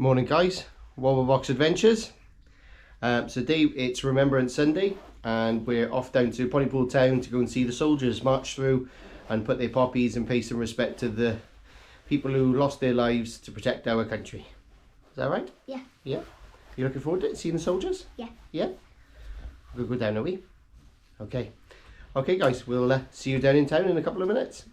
Morning guys, wobblebox adventures. So today it's Remembrance Sunday and we're off down to Pontypool town to go and see the soldiers march through and put their poppies and pay some respect to the people who lost their lives to protect our country. Is that right? Yeah. Yeah? You looking forward to it, seeing the soldiers? Yeah. Yeah? We'll go down, are we? Okay. Okay guys, we'll see you down in town in a couple of minutes.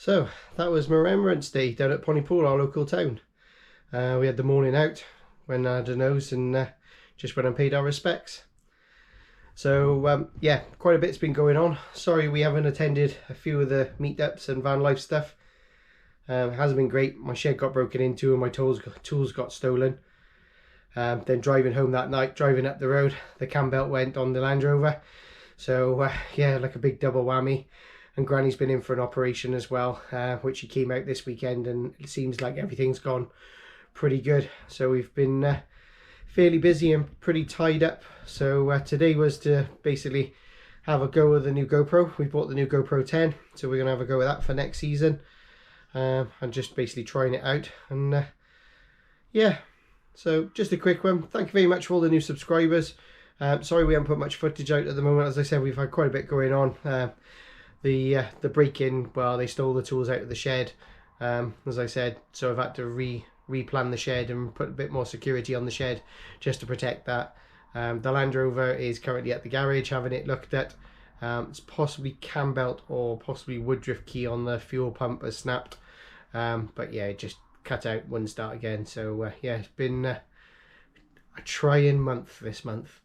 So that was Remembrance Day down at Pontypool, our local town. We had the morning out, went and had a nose, and just went and paid our respects. So yeah, quite a bit's been going on. Sorry we haven't attended a few of the meetups and van life stuff. It hasn't been great. My shed got broken into and my tools got stolen. Then driving home that night, driving up the road, the cam belt went on the Land Rover. So yeah, like a big double whammy. And Granny's been in for an operation as well, which she came out this weekend, and it seems like everything's gone pretty good. So we've been fairly busy and pretty tied up. So today was to basically have a go with the new GoPro. We bought the new GoPro 10, so we're going to have a go with that for next season. And just basically trying it out. And yeah, so just a quick one. Thank you very much for all the new subscribers. Sorry we haven't put much footage out at the moment. As I said, we've had quite a bit going on. The break-in, well, they stole the tools out of the shed, as I said, so I've had to replan the shed and put a bit more security on the shed just to protect that. The Land Rover is currently at the garage having it looked at. It's possibly cam belt or possibly Woodruff key on the fuel pump has snapped, but yeah, it just cut out, wouldn't start again. So yeah, it's been a trying month this month.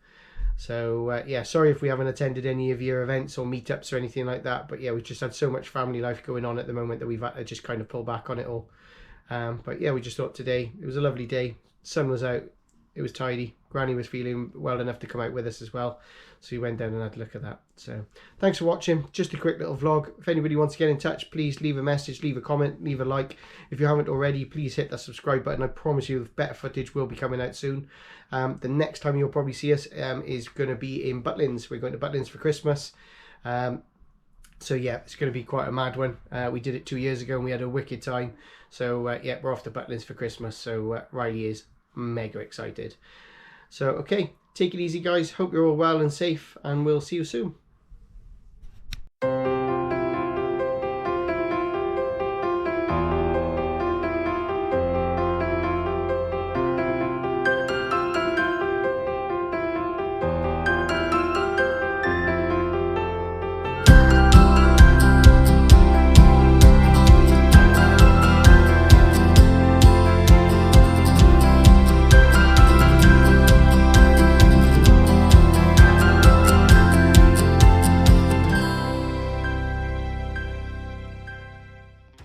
So yeah, sorry if we haven't attended any of your events or meetups or anything like that, but yeah, we've just had so much family life going on at the moment that we've had to just kind of pull back on it all. But yeah, we just thought today, it was a lovely day, sun was out, it was tidy, Granny was feeling well enough to come out with us as well, so we went down and had a look at that. So thanks for watching, just a quick little vlog. If anybody wants to get in touch, please leave a message, leave a comment, leave a like. If you haven't already, please hit that subscribe button. I promise you better footage will be coming out soon. The next time you'll probably see us is going to be in Butlins. We're going to Butlins for Christmas. So yeah, it's going to be quite a mad one. We did it 2 years ago and we had a wicked time. So yeah, we're off to Butlins for Christmas. So Riley is mega excited. So okay, take it easy guys. Hope you're all well and safe, and we'll see you soon.